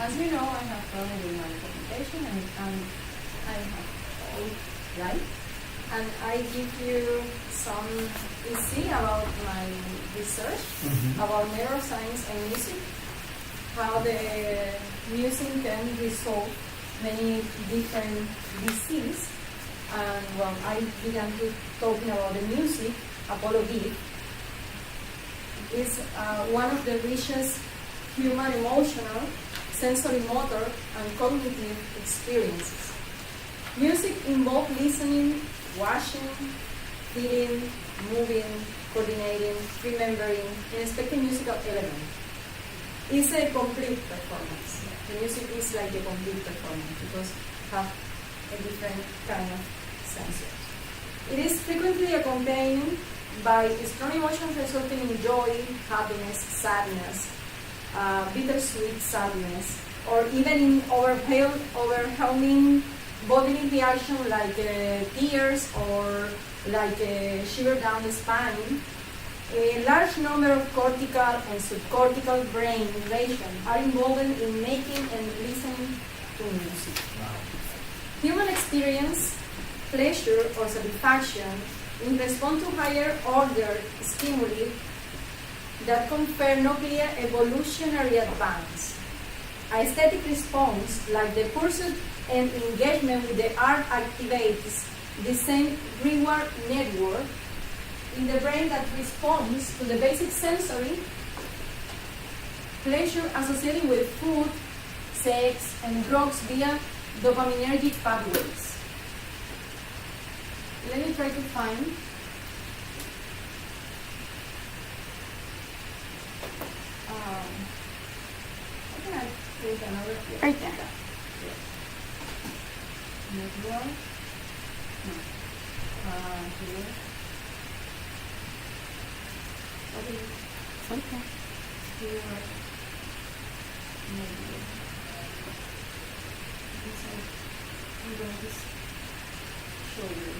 As you know, I have problem with my presentation, and I have all right. And I give you some easy about my research about neuroscience and music, how the music can resolve many different diseases. And when I began to talking about the music, Apollo Gift is one of the richest human emotional, sensory motor, and cognitive experiences. Music involves listening, watching, feeling, moving, coordinating, remembering, and expecting musical elements. It's a complete performance. The music is like a complete performance because it has a different kind of senses. It is frequently accompanied by strong emotions resulting in joy, happiness, sadness, bittersweet sadness, or even in overwhelming bodily reaction like tears or like shiver down the spine. A large number of cortical and subcortical brain regions are involved in making and listening to music. Wow. Human experience pleasure or satisfaction in response to higher order stimuli that confer nuclear evolutionary advance. Aesthetic response, like the pursuit and engagement with the art, activates the same reward network in the brain that responds to the basic sensory pleasure associated with food, sex, and drugs via dopaminergic pathways. Let me try to find how can I create another here? Right there. Yeah. Network. No. Here. Okay. Okay. Here. Network. I'm going to show you.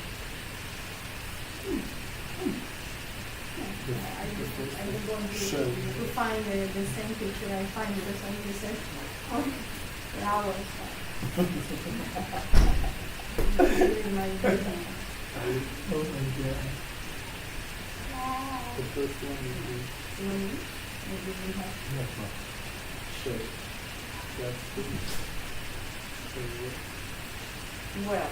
I don't want to find the same picture I find because I research for hours. This is my vision. Oh my God. The first one is Maybe we have. no. Show. That's the. Well.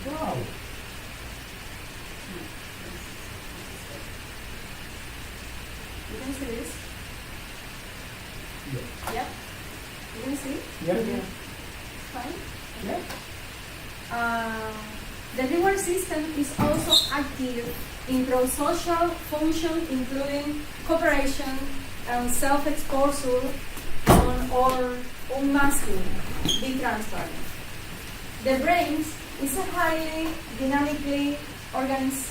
Wow. You can see this? Yeah. Yep. You can see? Yeah. It's fine? Yeah. The reward system is also active in pro-social function, including cooperation and self-exposure on or unmasculine. Be transparent. The brain is a highly dynamically organized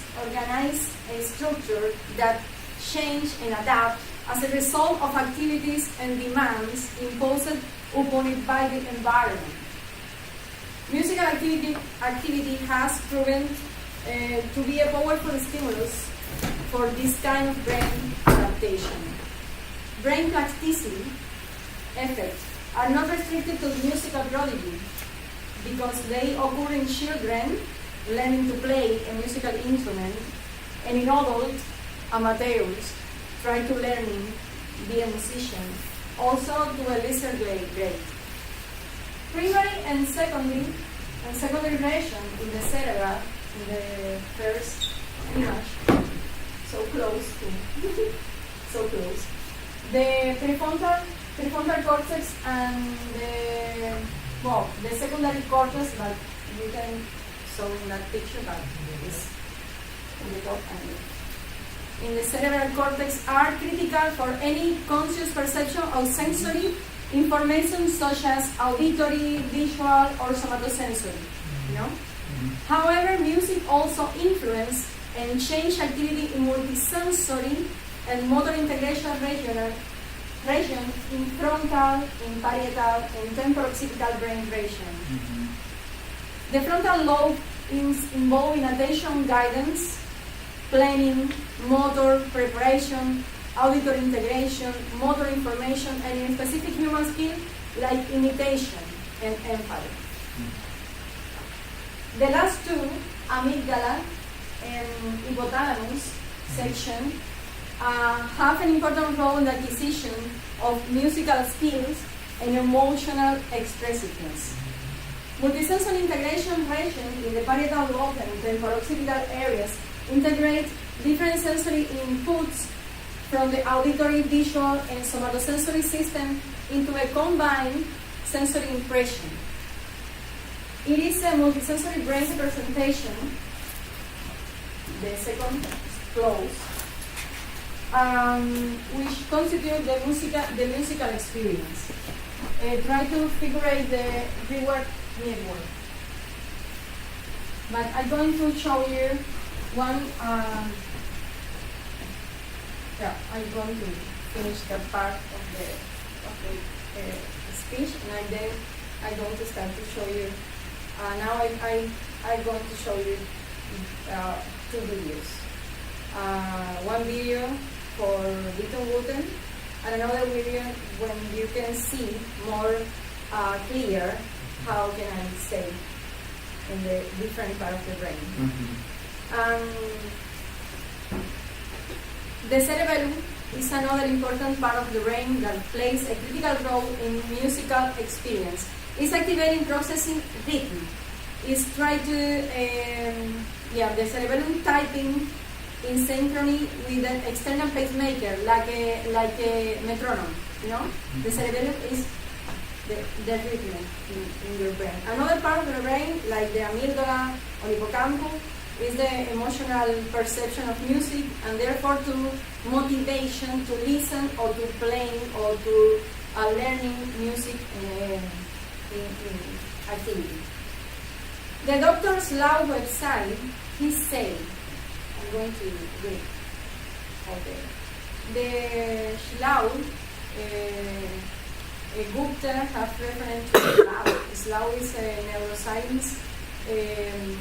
structure that change and adapt as a result of activities and demands imposed upon it by the environment. Musical activity has proven to be a powerful stimulus for this kind of brain adaptation. Brain plasticity effects are not restricted to musical prodigy because they occur in children learning to play a musical instrument and in adult amateurs try to learning be a musician, also to a lesser grade. Primary and secondary region in the cerebral, in the first image, so close to, so close. The prefrontal cortex and the secondary cortex, but you can show in that picture, but it's in the top and in the cerebral cortex are critical for any conscious perception of sensory information such as auditory, visual, or somatosensory. You know? However, music also influences and change activity in multisensory and motor integration region in frontal, in parietal, and temporal-occipital brain region. The frontal lobe is involved in attention guidance, planning, motor preparation, auditory integration, motor information, and in specific human skill like imitation and empathy. The last two, amygdala and hypothalamus section, have an important role in the acquisition of musical skills and emotional expressiveness. Multisensory integration region in the parietal lobe and temporoccipital areas integrate different sensory inputs from the auditory, visual, and somatosensory system into a combined sensory impression. It is a multisensory brain representation, the second close, which constitute the musical experience. Try to figure out the reward network. But I'm going to show you one. I'm going to finish the part of the speech, and then I'm going to start to show you. Now I'm going to show you two videos. One video for Witten Wooten, and another video when you can see more clear how can I say in the different part of the brain. The cerebellum is another important part of the brain that plays a critical role in musical experience. It's activating processing rhythm. It's trying to, the cerebellum typing in synchrony with an external pacemaker, like a metronome, you know? The cerebellum is the rhythm in your brain. Another part of the brain, like the amygdala or hippocampus, is the emotional perception of music, and therefore to motivation to listen or to playing or to learning music in activity. The Dr. Slough website, he said, I'm going to read. Okay. The Slough, Gupta have reference to Slough. Slough is a neuroscience in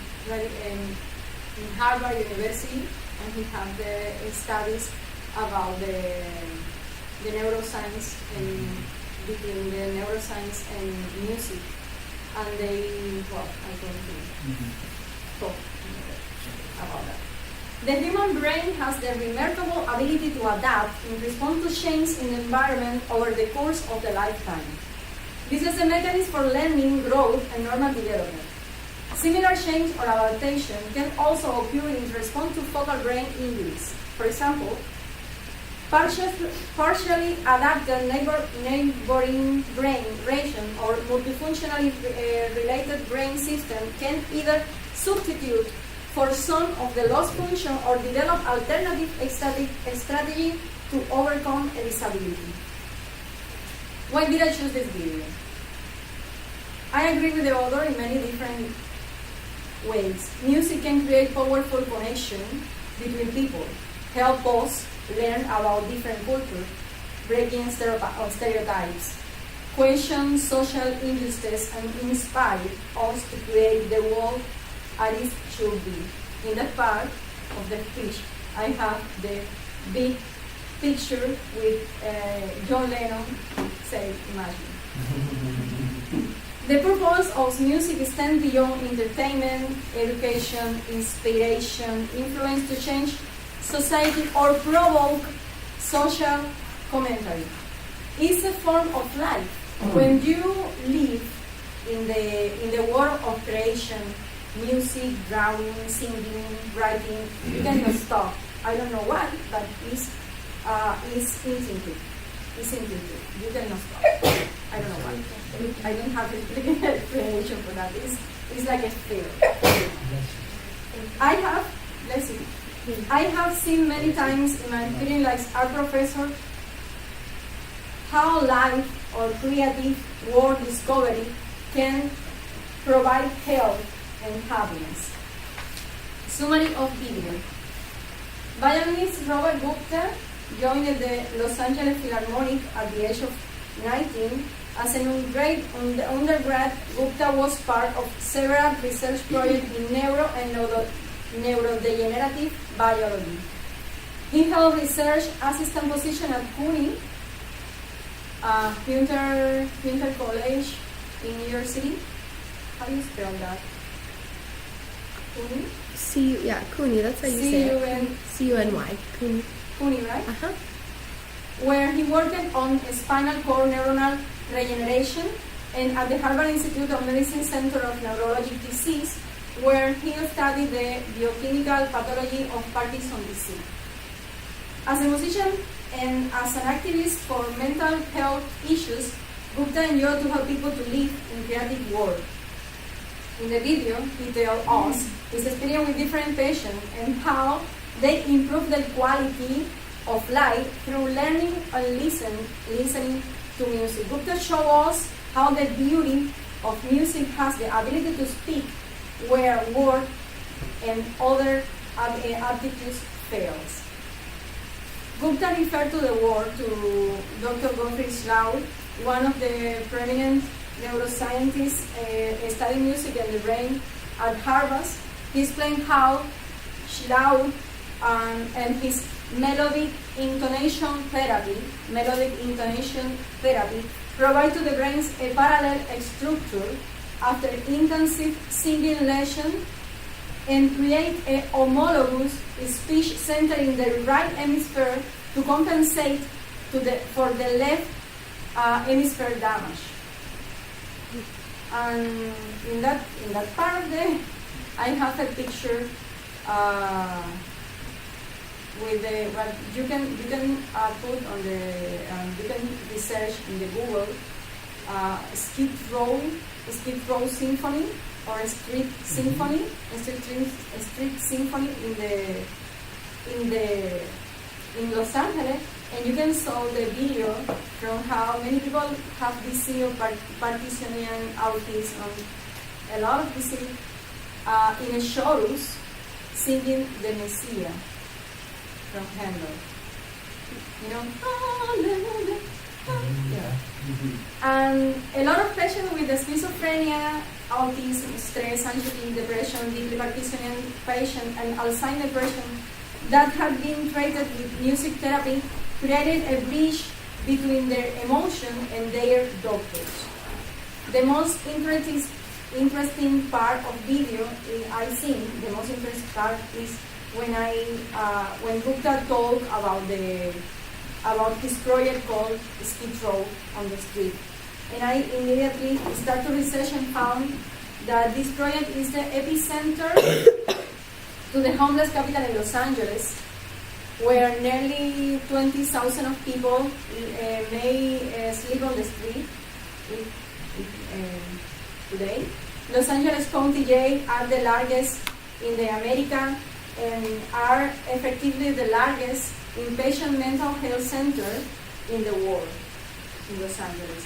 Harvard University, and he had the studies about the neuroscience and between the neuroscience and music, and they, I'm going to talk about that. The human brain has the remarkable ability to adapt in response to change in the environment over the course of the lifetime. This is a mechanism for learning, growth, and normal development. Similar change or adaptation can also occur in response to focal brain injuries. For example, partially adapted neighboring brain region or multifunctionally related brain system can either substitute for some of the lost function or develop alternative strategy to overcome a disability. Why did I choose this video? I agree with the author in many different ways. Music can create powerful connection between people, help us learn about different cultures, breaking stereotypes, question social injustice, and inspire us to create the world as it should be. In that part of the speech, I have the big picture with John Lennon say, imagine. The purpose of music extends beyond entertainment, education, inspiration, influence to change society, or provoke social commentary. It's a form of life. When you live in the world of creation, music, drawing, singing, writing, you cannot stop. I don't know why, but it's instinctive. It's intuitive. You cannot stop. I don't know why. I don't have an explanation for that. It's like a fear. I have seen many times in my experience like art professor how life or creative work discovery can provide health and happiness. Summary of video. Violinist Robert Gupta joined the Los Angeles Philharmonic at the age of 19. As an undergrad, Gupta was part of several research projects in neuro and neurodegenerative biology. He held research assistant position at CUNY, Hunter College in New York City. How do you spell that? CUNY? CUNY, that's how you say it. C-U-N- CUNY. CUNY. CUNY, right? Uh-huh. Where he worked on spinal cord neuronal regeneration, and at the Harvard Institute of Medicine Center of Neurologic Disease, where he studied the biochemical pathology of Parkinson's disease. As a musician and as an activist for mental health issues, Gupta enjoyed to help people to live in creative world. In the video, he tells us his experience with different patients and how they improve their quality of life through learning and listening to music. Gupta shows us how the beauty of music has the ability to speak where word and other aptitudes fails. Gupta referred to the work to Dr. Gottfried Schlauer, one of the prominent neuroscientists studying music and the brain at Harvard. He explained how Schlauer and his melodic intonation therapy provide to the brains a parallel structure after intensive singing lesson and create a homologous speech center in the right hemisphere to compensate for the left hemisphere damage. And in that part of I have a picture with what you can put on the you can research in the Google Skid Row Symphony or Street Symphony, Street Symphony in Los Angeles, and you can saw the video from how many people have disease of Parkinsonian autism, a lot of disease in a chorus singing the Messiah from Handel. You know, hallelujah. Yeah. And a lot of patients with schizophrenia, autism, stress, anxiety, depression, deeply Parkinsonian patient, and Alzheimer's patient that had been treated with music therapy created a bridge between their emotion and their doctors. The most interesting part of video I think the most interesting part is when Gupta talked about his project called Skid Row on the Street. And I immediately started research and found that this project is the epicenter to the homeless capital in Los Angeles, where nearly 20,000 of people may sleep on the street today. Los Angeles County Jail are the largest in the America and are effectively the largest inpatient mental health center in the world, in Los Angeles.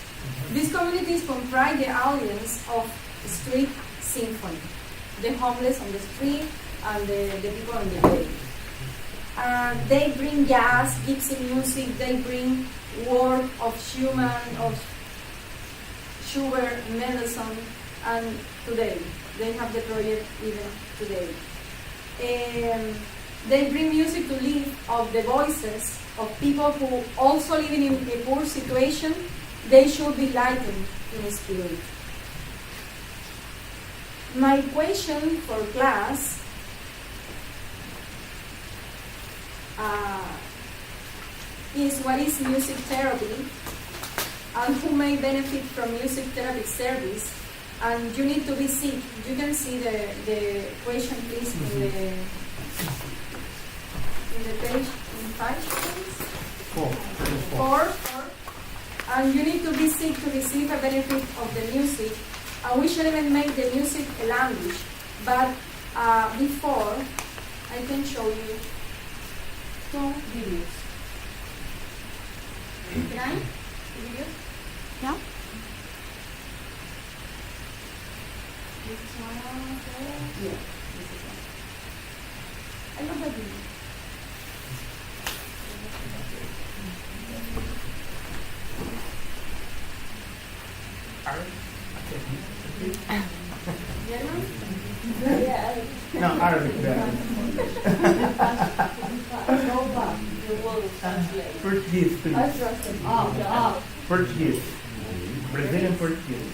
These communities comprise the audience of Street Symphony, the homeless on the street and the people on the jail. They bring jazz, gypsy music, they bring work of Schumann, of Schubert, Mendelssohn, and today, they have the project even today. They bring music to live of the voices of people who also living in a poor situation. They should be lightened in spirit. My question for class is what is music therapy and who may benefit from music therapy service, and you need to be sick. You can see the question please in the page in 5 please. 4. And you need to be sick to receive a benefit of the music. And we should even make the music a language. But before, I can show you 2 videos. Can I? The video? Yeah. This one. Yeah. This is one. I love that video. No, Arabic better. Portuguese, please. I trust him. Ah. Portuguese. Brazilian Portuguese.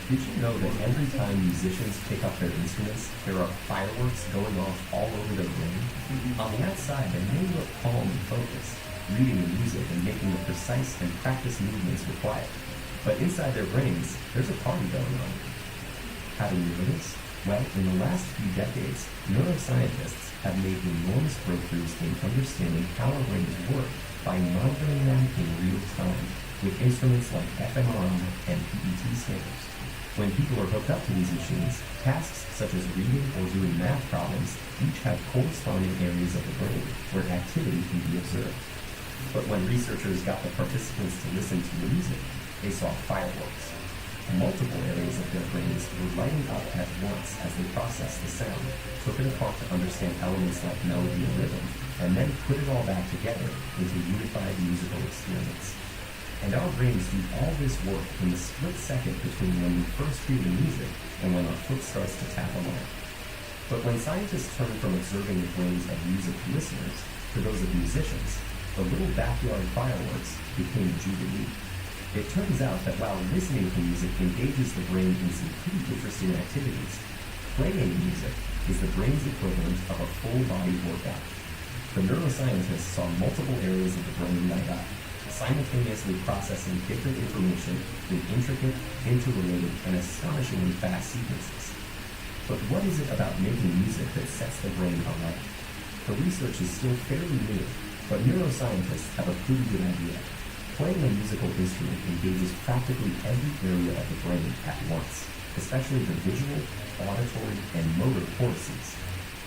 Did you know that every time musicians pick up their instruments, there are fireworks going off all over their brain? On the outside, they may look calm and focused, reading the music and making the precise and practiced movements required. But inside their brains, there's a party going on. How do we know this? Well, in the last few decades, neuroscientists have made enormous breakthroughs in understanding how our brains work by monitoring them in real time with instruments like fMRI and PET scanners. When people are hooked up to these machines, tasks such as reading or doing math problems each have corresponding areas of the brain where activity can be observed. But when researchers got the participants to listen to the music, they saw fireworks. Multiple areas of their brains were lighting up at once as they processed the sound, took it apart to understand elements like melody and rhythm, and then put it all back together into unified musical experience. And our brains do all this work in the split second between when we first hear the music and when our foot starts to tap along. But when scientists turn from observing the brains of music listeners to those of musicians, the little backyard fireworks became a jubilee. It turns out that while listening to music engages the brain in some pretty interesting activities, playing music is the brain's equivalent of a full-body workout. The neuroscientists saw multiple areas of the brain light up, simultaneously processing different information in intricate, interrelated, and astonishingly fast sequences. But what is it about making music that sets the brain alight? The research is still fairly new, but neuroscientists have a pretty good idea. Playing a musical instrument engages practically every area of the brain at once, especially the visual, auditory, and motor cortices.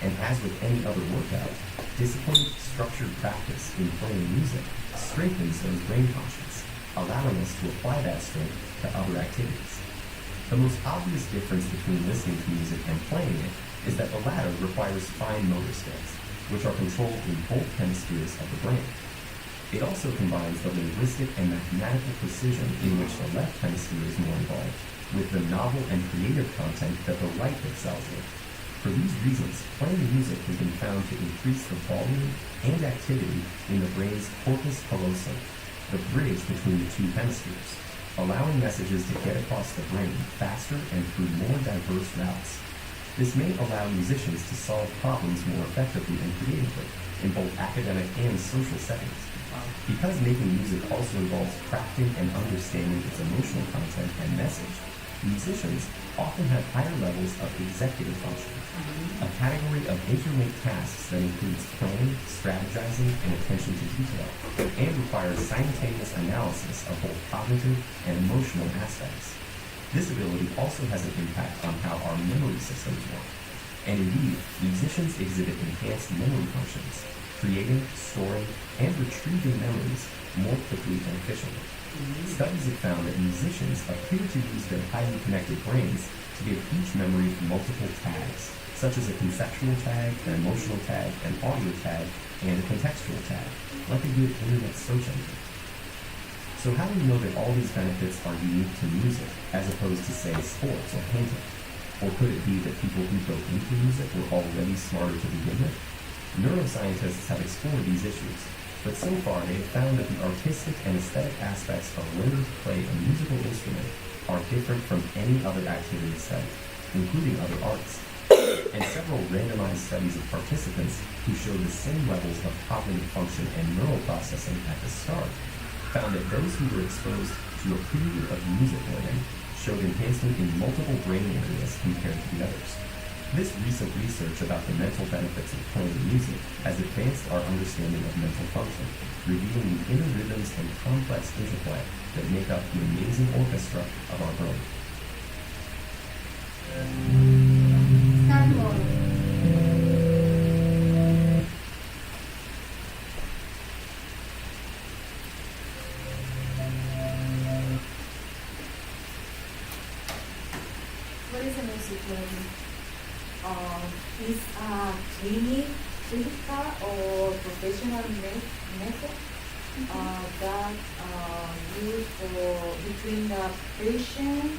And as with any other workout, disciplined, structured practice in playing music strengthens those brain functions, allowing us to apply that strength to other activities. The most obvious difference between listening to music and playing it is that the latter requires fine motor skills, which are controlled in both hemispheres of the brain. It also combines the linguistic and mathematical precision in which the left hemisphere is more involved, with the novel and creative content that the right excels in. For these reasons, playing music has been found to increase the volume and activity in the brain's corpus callosum, the bridge between the two hemispheres, allowing messages to get across the brain faster and through more diverse routes. This may allow musicians to solve problems more effectively and creatively in both academic and social settings. Because making music also involves crafting and understanding its emotional content and message, musicians often have higher levels of executive function, a category of interlinked tasks that includes planning, strategizing, and attention to detail, and requires simultaneous analysis of both cognitive and emotional aspects. This ability also has an impact on how our memory systems work. And indeed, musicians exhibit enhanced memory functions, creating, storing, and retrieving memories more quickly and efficiently. Studies have found that musicians appear to use their highly connected brains to give each memory multiple tags, such as a conceptual tag, an emotional tag, an audio tag, and a contextual tag, like a good internet search engine. So how do we know that all these benefits are unique to music, as opposed to, say, sports or painting? Or could it be that people who go into music were already smarter to begin with? Neuroscientists have explored these issues, but so far they have found that the artistic and aesthetic aspects of learning to play a musical instrument are different from any other activity studied, including other arts. And several randomized studies of participants who showed the same levels of cognitive function and neural processing at the start found that those who were exposed to a period of music learning showed enhancement in multiple brain areas compared to the others. This recent research about the mental benefits of playing music has advanced our understanding of mental function, revealing the inner rhythms and complex interplay that make up the amazing orchestra of our brain. Start more. What is a music learning? Is a clinical or professional method that used for between the patient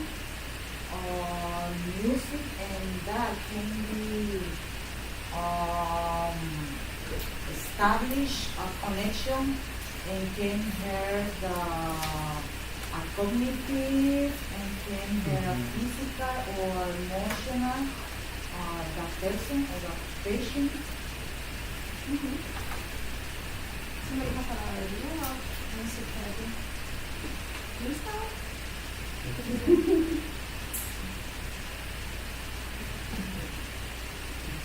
music, and that can be establish a connection and can help a cognitive and can help physical or emotional the person or the patient. Somebody have an idea of music therapy? Lisa?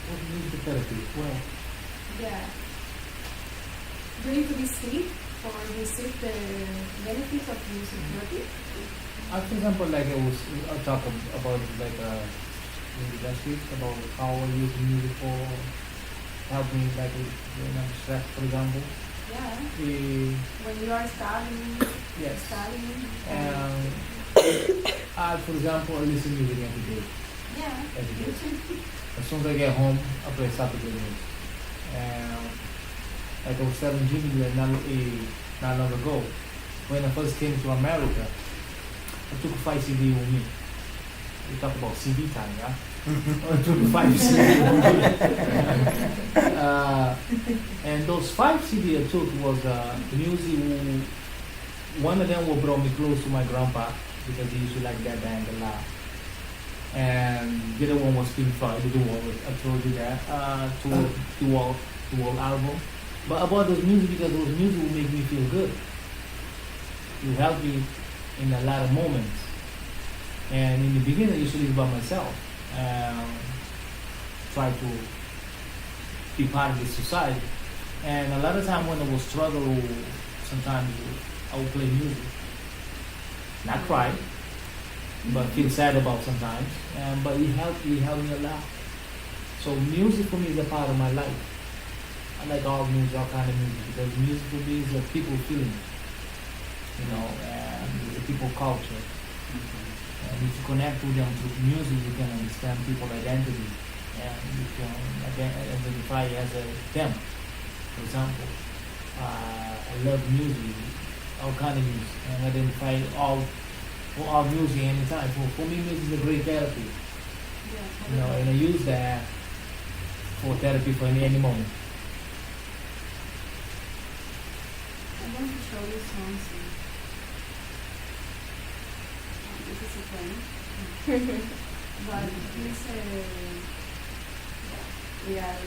What music therapy? Well, Yeah. Going to receive or receive the benefits of music therapy? For example, like I talk about like maybe last week about how I use music for help me like stress, for example. Yeah. When you are studying, yes. studying. For example, I listen to music every day. Yeah. Every day. As soon as I get home, I start to play music. Like I was telling Jimmy not long ago, when I first came to America, I took 5 CD with me. We talk about CD time, yeah? I took 5 CD with me. And those 5 CD I took was music. One of them will brought me close to my grandpa because he used to like that band a lot. And the other one was Pink Floyd, the Wall. I told you that. The Wall album. But about those music, because those music will make me feel good. It will help me in a lot of moments. And in the beginning, I used to live by myself. Try to be part of the society. And a lot of time when I was struggle, sometimes I would play music. Not cry, but feel sad about sometimes. But it helped me a lot. So music for me is a part of my life. I like all music, all kind of music, because music for me is a people feeling, and it's a people culture. And if you connect with them through music, you can understand people's identity, and you can identify as them. For example, I love music, all kind of music, and identify all music anytime. For me, music is a great therapy, Yeah. and I use that for therapy for any moment. I'm going to show you something. This is a pen. But this we are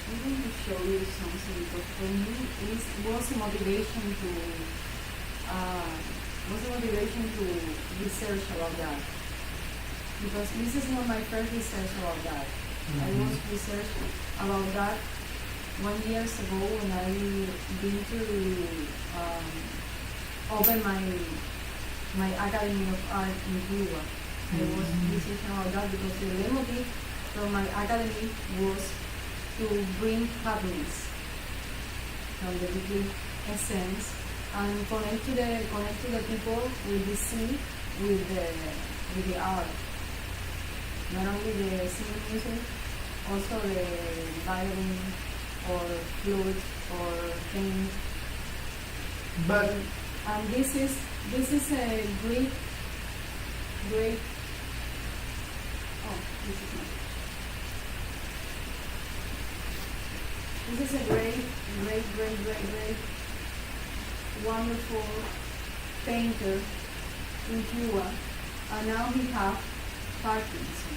I'm going to show you something because for me it was a motivation to research about that. Because this is not my first research about that. I was researching about that 1 year ago when I been to open my Academy of Art in Cuba. I was researching about that because the motive from my academy was to bring happiness from the deep essence and connect to the people with the sea, with the art. Not only the singing music, also the violin or flute or paint. but And this is a great. Oh, this is not. This is a great, wonderful painter in Cuba, and now he has Parkinson.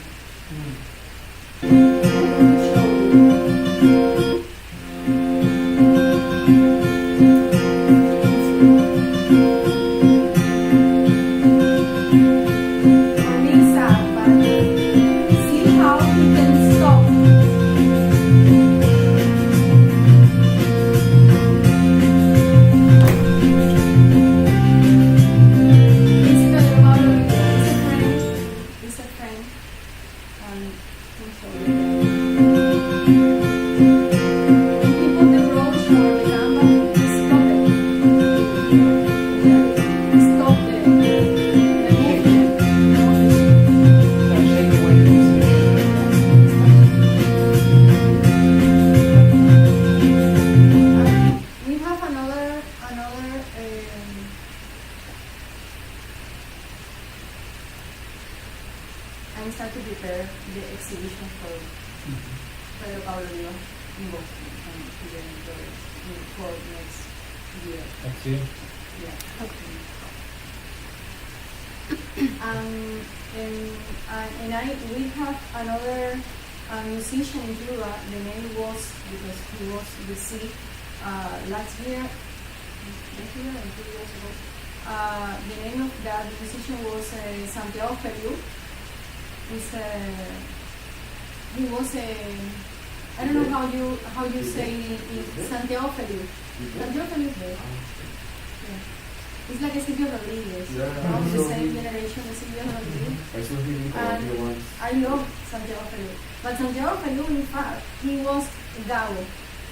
I'm going to show you. For me, it's sad, but see how he can stop. It's a friend, and he put the brush or the canvas, he stopped it. He stopped and start to prepare the exhibition for Pedro Pablo Rio in Boston and for next year. Next year. Yeah. Okay. We have another musician in Cuba. The name was, because he was received last year or 2 years ago. The name of that musician was Santiago Feliu. He was I don't know how you say it, Santiago Feliu. Santiago Feliu. Yeah. It's like a Silvio Rodriguez, of the same generation as Silvio Rodriguez. And I love Santiago Feliu. But Santiago Feliu, in fact, he was Gago.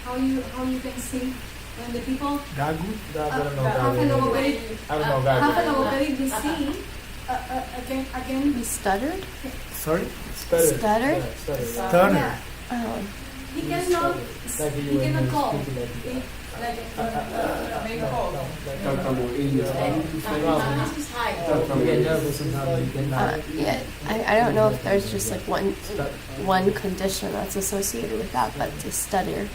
How you can see when the people Gagu? I don't know have a Gagu. logopedic, I don't know have a Gagu. logopedic disease, again, He stuttered? Sorry? Stutter? Yeah, stutter. yeah, Oh. he cannot, Like he you cannot when call. you're speaking like Make a call. This is high. you get nervous sometimes, you cannot. Yeah, I don't know if there's just like one condition that's associated with that, but to stutter.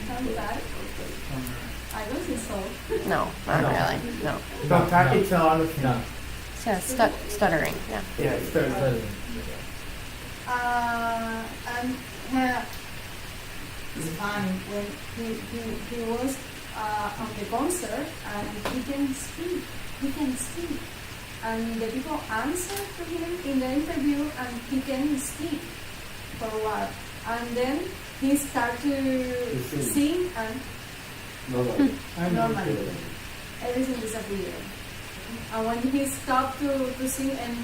Sounds bad. I don't think so. No, not really. No. It's all of No. Yeah, stuttering. Yeah. Yeah, stuttering. And it's funny when he was on the concert and he can speak. He can speak. And the people answer to him in the interview and he can speak for a while. And then he start to sing and normally everything disappeared. And when he stopped to sing and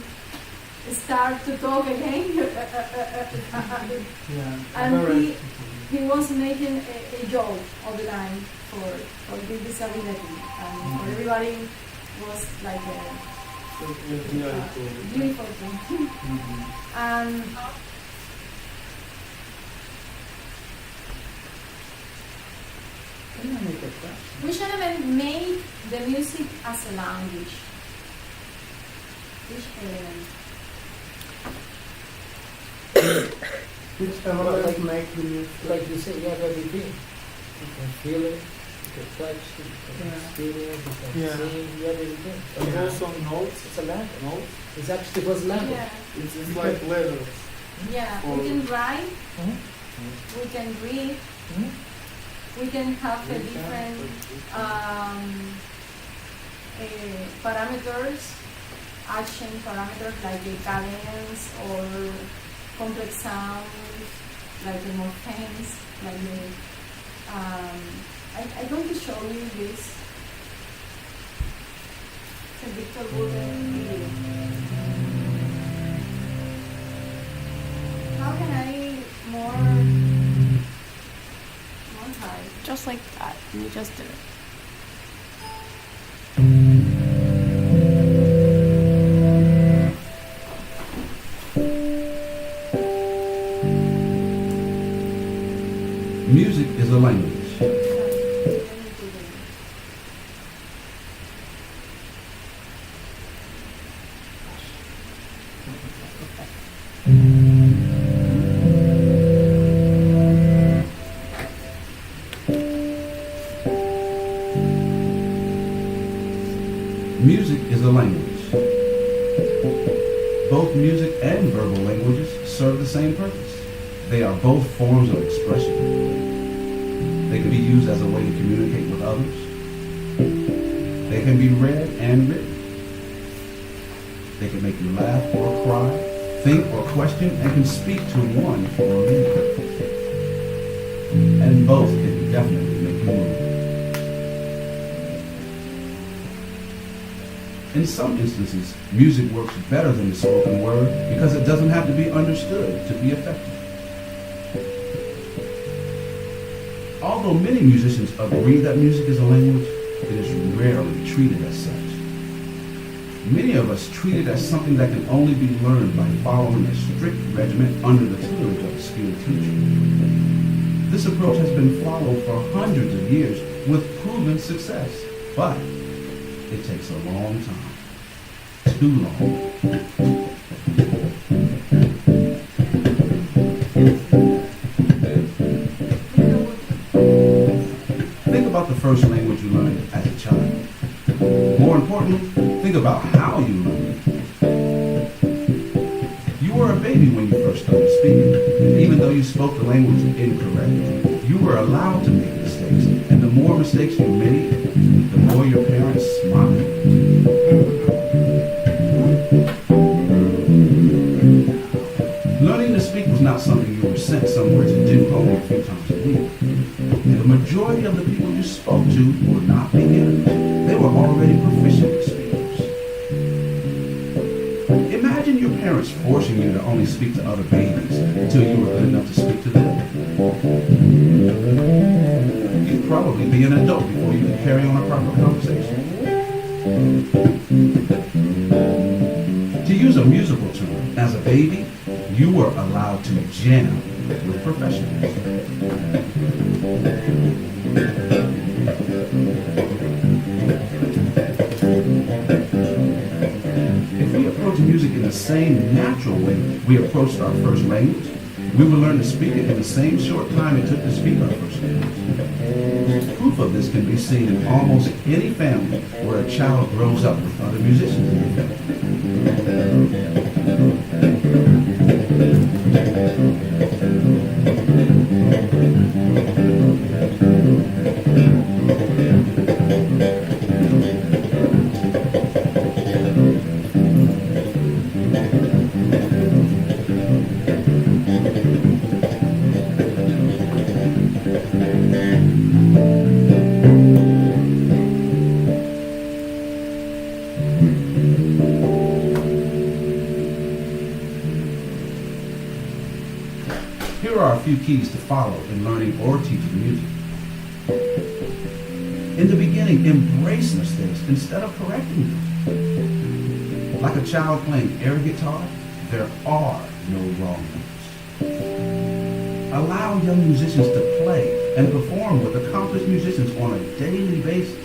start to talk again, and he was making a joke all the time for this disability, and for everybody was like a beautiful thing. And which element made the music as a language? Which element? Which element make the music? Like you say, you have everything. You can feel it, you can touch it, you can experience, you can Yeah. sing, you have everything. And Yeah. also notes, it's a language. Notes, it's actually was language. Yeah, It's like letters. yeah. Or- We can write, Mhm. we can read, Mhm. we can have a different parameters, action parameters like the cadence or complex sounds, like the morphemes, like the I'm going to show you this. It's a Victor Wooden video. How can I more high? Just like that. You just did it. Music is a language. Music is a language. Both music and verbal languages serve the same purpose. They are both forms of expression. They can be used as a way to communicate with others. They can be read and written. They can make you laugh or cry, think or question, and can speak to one or another. And both can definitely make you move. In some instances, music works better than the spoken word because it doesn't have to be understood to be effective. Although many musicians agree that music is a language, it is rarely treated as such. Many of us treat it as something that can only be learned by following a strict regimen under the tutelage of a skilled teacher. This approach has been followed for hundreds of years with proven success, but it takes a long time, too long. Think about the first language you learned as a child. More importantly, think about how you learned it. You were a baby when you first started speaking, and even though you spoke the language incorrectly, you were allowed to make mistakes, and the more mistakes you made, the more your parents smiled. Learning to speak was not something you were sent somewhere to do only a few times a week. And the majority of the people you spoke to were not beginners. They were already proficient speakers. Imagine your parents forcing you to only speak to other babies until you were good enough to speak to them. You'd probably be an adult before you could carry on a proper conversation. To use a musical term, as a baby, you were allowed to jam with professionals. If we approach music in the same natural way we approached our first language, we will learn to speak it in the same short time it took to speak our first language. Proof of this can be seen in almost any family where a child grows up with other musicians in the Here are a few keys to follow in learning or teaching music. In the beginning, embrace mistakes instead of correcting them. Like a child playing air guitar, there are no wrong notes. Allow young musicians to play and perform with accomplished musicians on a daily basis.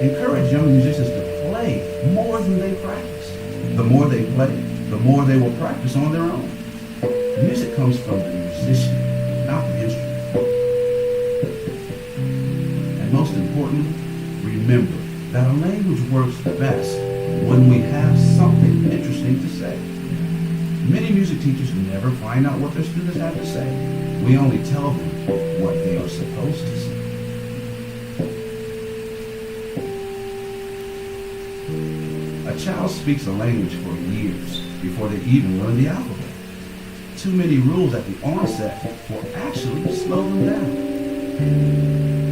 Encourage young musicians to play more than they practice. The more they play, the more they will practice on their own. Music comes from the musician, not the instrument. And most importantly, remember that a language works best when we have something interesting to say. Many music teachers never find out what their students have to say. We only tell them what they are supposed to say. A child speaks a language for years before they even learn the alphabet. Too many rules at the onset will actually slow them down.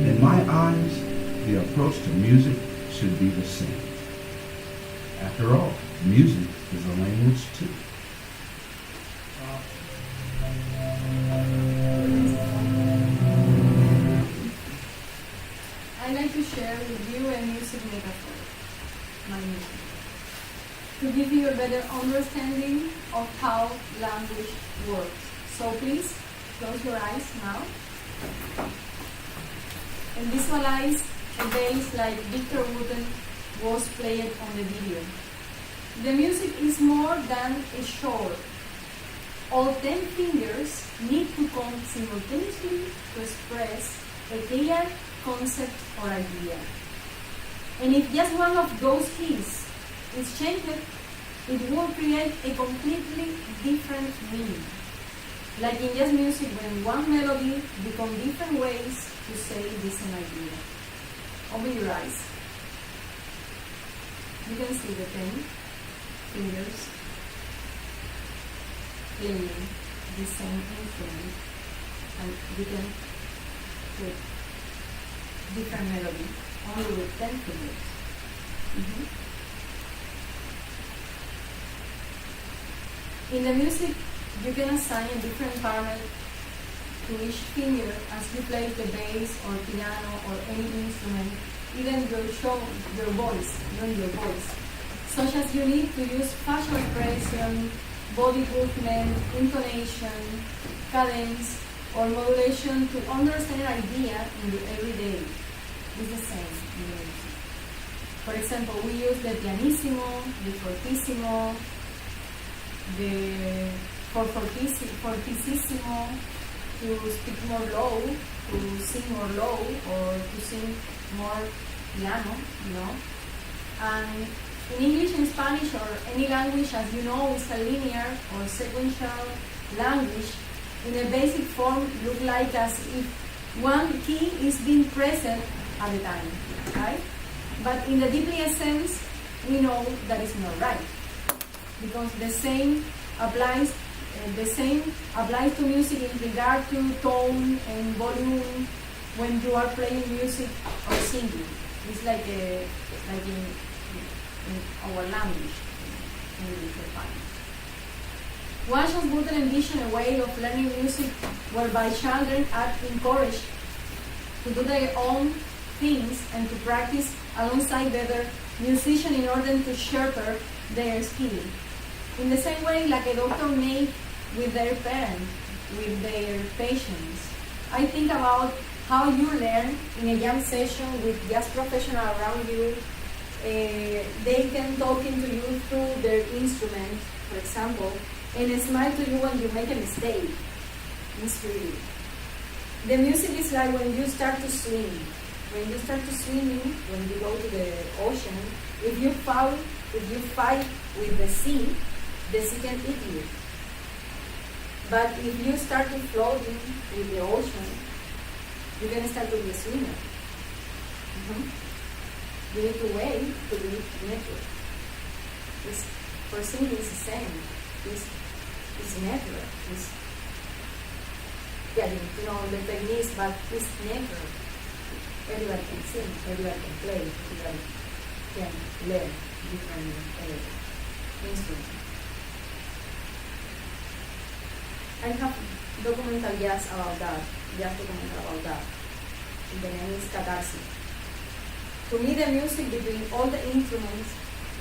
In my eyes, the approach to music should be the same. After all, music is a language too. I'd like to share with you a music metaphor, my music, to give you a better understanding of how language works. So please, close your eyes now and visualize a bass like Victor Wooten was played on the video. The music is more than a chord. All 10 fingers need to come simultaneously to express a clear concept or idea. And if just one of those keys is changed, it will create a completely different meaning. Like in jazz music, when one melody becomes different ways to say the same idea. Open your eyes. You can see the 10 fingers playing the same instrument, and you can put different melody only with 10 fingers. In the music, you can assign a different partner to each finger as you play the bass or piano or any instrument, even your voice, such as you need to use facial expression, body movement, intonation, cadence, or modulation to understand an idea in the everyday. It's the same in the music. For example, we use the pianissimo, the fortissimo, the fortissimo to speak more low, to sing more low, or to sing more piano, you know. And in English and Spanish or any language, as you know, is a linear or sequential language. In a basic form, look like as if one key is being present at a time, right? But in the deeply essence, we know that is not right, because the same applies to music in regard to tone and volume when you are playing music or singing. It's like in our language, English or Spanish. One would envision a way of learning music whereby children are encouraged to do their own things and to practice alongside other musicians in order to sharpen their skill. In the same way, like a doctor make with their parents, with their patients. I think about how you learn in a jam session with jazz professionals around you. They can talk into you through their instrument, for example, and smile to you when you make a mistake. It's really. The music is like when you start to swim. When you start to swimming, when you go to the ocean, if you fight with the sea can eat you. But if you start to floating with the ocean, you're gonna start to be a swimmer. You need to wait to be natural. For singing, it's the same. It's natural. You need to know the techniques, but it's natural. Everybody can sing, everybody can play, everybody can learn different instruments. I have documental jazz documental about that. The name is Catharsis. To me, the music between all the instruments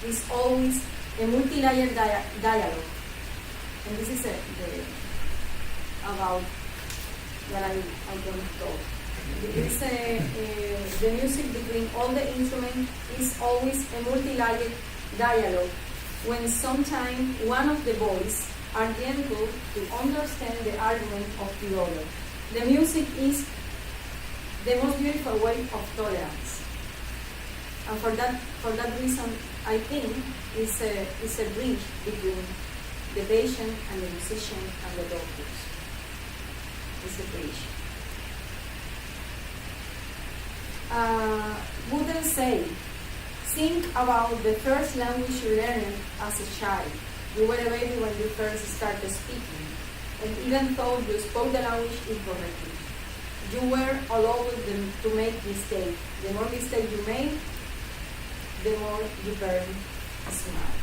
is always a multi-layered dialogue. And this is about what I want to talk. It's the music between all the instruments is always a multi-layered dialogue when sometimes one of the voices are able to understand the argument of the other. The music is the most beautiful way of tolerance. And for that reason, I think it's a bridge between the patient and the musician and the doctors. It's a bridge. Wouldn't say, think about the first language you learned as a child. You were a baby when you first started speaking, and even though you spoke the language incorrectly, you were allowed to make mistakes. The more mistakes you made, the more you learn a smile.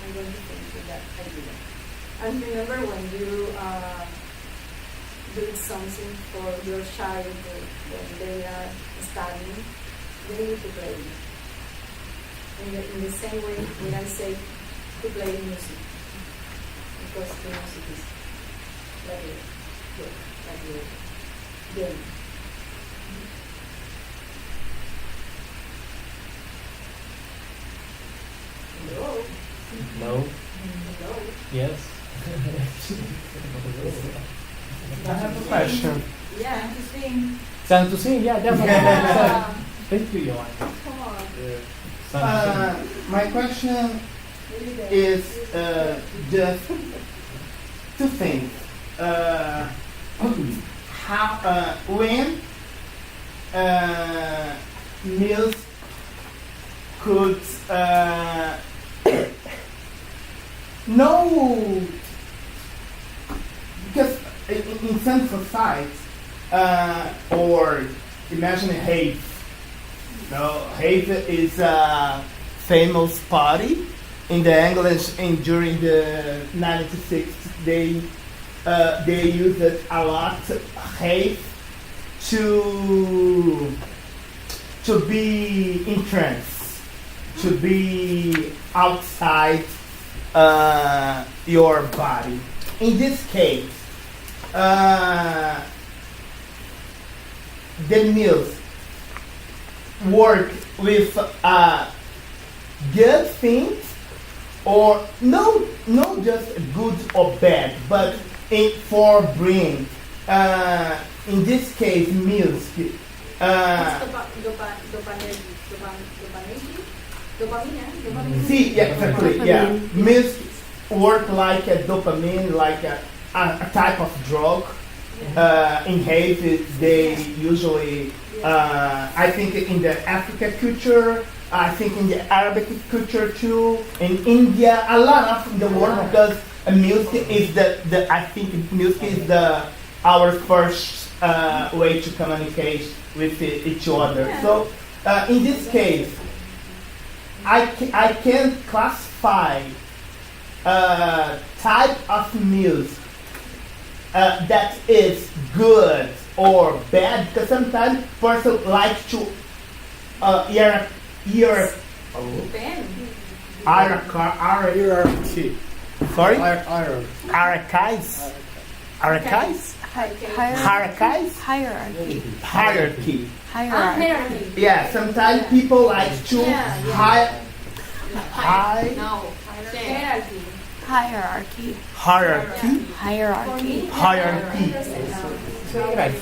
I'm going to finish with that idea. And remember when you did something for your child when they are studying, they need to play. In the same way when I say to play music, because the music is like a game. Hello? No. Hello? Yes. I have a question. Yeah, to sing. Time to sing, yeah, definitely. Yeah. Thank you, Johan. Come on. Time to My question Every day. is just two things. How when music could no, because in some societies or imagine hate. No, hate is a famous party in the English and during the 96 they used it a lot, hate, to be in trance, to be outside your body. In this case, the mills work with good things, or no just good or bad, but for brain. In this case, mills. See, yeah, exactly, yeah. Dopamine. Mills work like a dopamine, like a type of drug. In Haiti, they usually, I think in the African culture, I think in the Arabic culture too, in India, a lot of the world, because music is I think music is our first way to communicate with each other. Yeah. So in this case, I can classify type of music that is good or bad, because sometimes person like to hear Ben. hierarchy. Sorry? Hierarchies. Hierarchies? Hierarchies? Hierarchy. Hierarchy. Hierarchy. Hierarchy. Yeah, sometimes people like to Yeah, yeah. high No. Hierarchy. Hierarchy. hierarchy. For Hierarchy. me, Hierarchy. Right.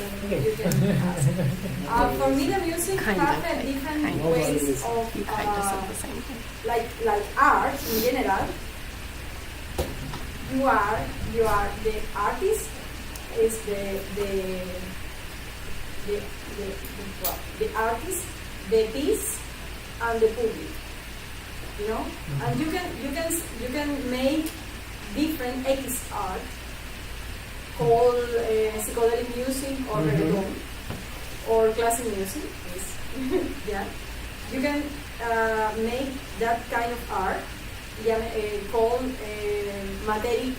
For me, the music Kind have of, a different kind of. ways of You kind of said the same thing. like art in general. You are the artist is the artist, the piece, and the public. You know, and you can make different X art called psychedelic music or reggaeton or classic music. Yes. Yeah, you can make that kind of art. Yeah, called materic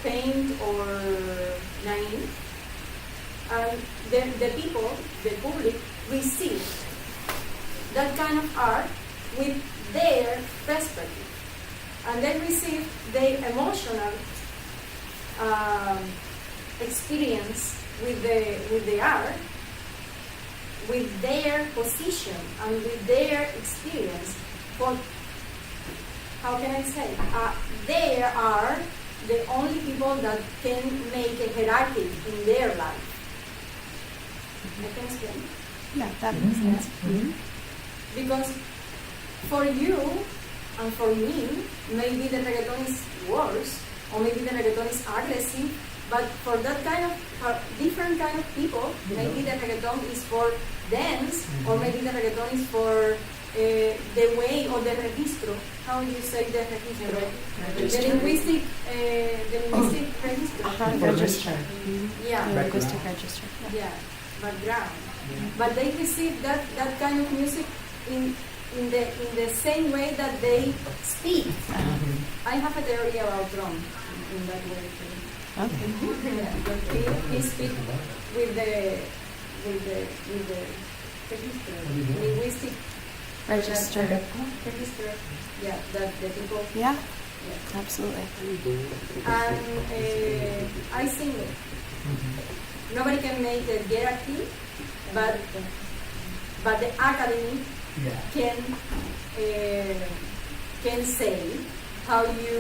paint or name, and then the people, the public, receive that kind of art with their perspective, and they receive their emotional experience with the art, with their position and with their experience. For how can I say? They are the only people that can make a hierarchy in their life. I can explain. Yeah, that makes sense. Because for you and for me, maybe the reggaeton is worse, or maybe the reggaeton is aggressive, but for that kind of, for different kind of people, maybe the reggaeton is for dance, or maybe the reggaeton is for the way or the registro. How do you say the registro? The linguistic registro. Register. Yeah. Linguistic register. Yeah, background. But they receive that kind of music in the same way that they speak. I have a theory about drum in that way too. Okay. Yeah, but he speaks with the linguistic Register. register. Yeah, that the people. Yeah, Yeah. absolutely. And I think nobody can make the hierarchy, but the academy can say how you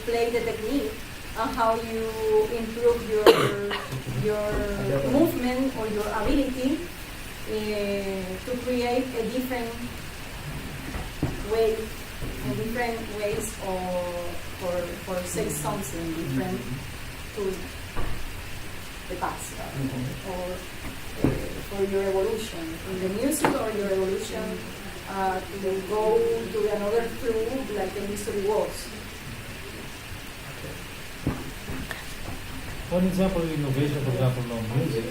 play the technique and how you improve your movement or your ability to create a different way, different ways for say something different to the past or for your evolution in the music, or your evolution to go to another club like the history was. One example of innovation, for example, in music,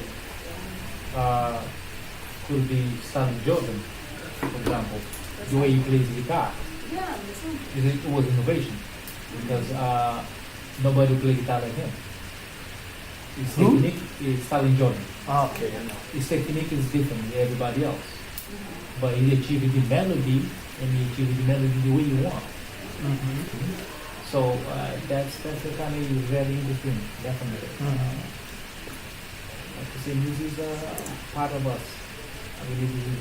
could be Stanley Jordan, for example, the way he plays the guitar. Yeah, that's right. It was innovation because nobody played guitar like him. His Who? technique is Stanley Jordan. Okay. His technique is different than everybody else, but he achieved the melody, and he achieved the melody the way you want. So that's a kind of very interesting, definitely. Mhm. Like I say, music is a part of us. I believe